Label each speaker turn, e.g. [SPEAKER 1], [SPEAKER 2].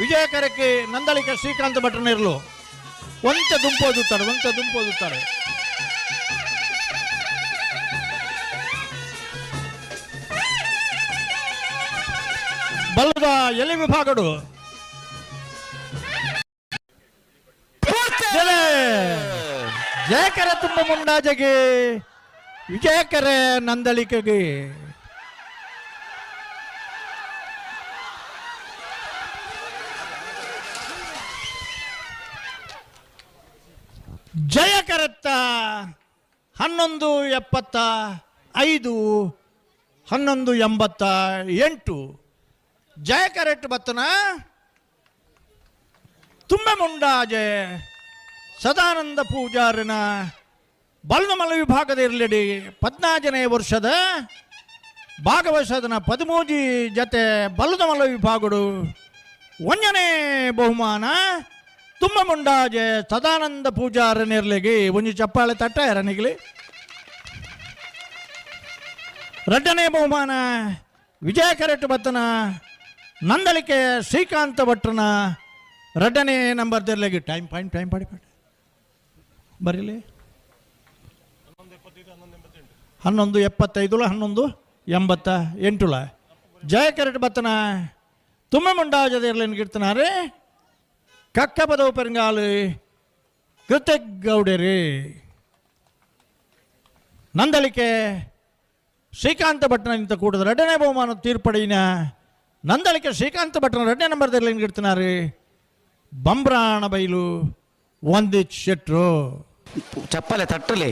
[SPEAKER 1] ವಿಜಯಕರಕ್ಕೆ ನಂದಳಿಕೆ ಶ್ರೀಕಾಂತ್ ಭಟ್ರನಿರ್ಲು ಒಂತ ದುಂಪೋದುತ್ತಾರೆ ಬಲ್ಲದ ಎಲೆ ವಿಭಾಗಡು ಜಯಕರ ತುಂಬ ಮುಂಡಾಜಗೆ ವಿಜಯಕರ ನಂದಳಿಕೆಗೆ ಜಯಕರತ್ತ 11:75 11:88 ಜಯಕರೆಟ್ ಬತ್ತನ ತುಂಬ ಮುಂಡಾಜೆ ಸದಾನಂದ ಪೂಜಾರಿನ ಬಲ್ನಮಲ ವಿಭಾಗದ ಇರಲಿಡಿ 14ನೇ ವರ್ಷದ ಭಾಗವಹಿಸದನ 13 ಜತೆ ಬಲ್ನಮಲ ವಿಭಾಗಡು 1ನೇ ಬಹುಮಾನ ತುಂಬ ಮುಂಡಾಜೆ ಸದಾನಂದ ಪೂಜಾರನಿರ್ಲಿಗೆ ಒಂಜಿ ಚಪ್ಪಾಳೆ ತಟ್ಟ ಎರನಿಗ್ಲಿ 2ನೇ ಬಹುಮಾನ ವಿಜಯ ಕರೆಟ್ ಬತ್ತನ ನಂದಳಿಕೆ ಶ್ರೀಕಾಂತ ಭಟ್ರನ 2ನೇ ನಂಬರ್ದಿರ್ಲಿಗೆ ಟೈಮ್ ಪಾಡಿ ಬರೀಲಿ 11:75 11:88 ಜಯ ಕರೆಟ್ ಬತ್ತನ ತುಂಬ ಮುಂಡಾಜದ ಇರ್ಲಿನ್ಗಿರ್ತಾನೆ ಕಕ್ಕ ಪದವು ಪೆರಂಗಾಲು ಕೃತಜ್ಞೌಡರಿ ನಂದಳಿಕೆ ಶ್ರೀಕಾಂತ ಭಟ್ನ ಇಂತ ಕೂಡದ 2ನೇ ಬಹುಮಾನ ತೀರ್ಪಡಿನ ನಂದಳಿಕೆ ಶ್ರೀಕಾಂತ ಭಟ್ನ 2ನೇ ನಂಬರ್ದಲ್ಲಿ ಇರ್ತಾನೆ ಬಂಬ್ರಾಣ ಬೈಲು ಒಂದಿಚ್ ಶೆಟ್ರು
[SPEAKER 2] ಚಪ್ಪಲೆ ತಟ್ಟಲೆ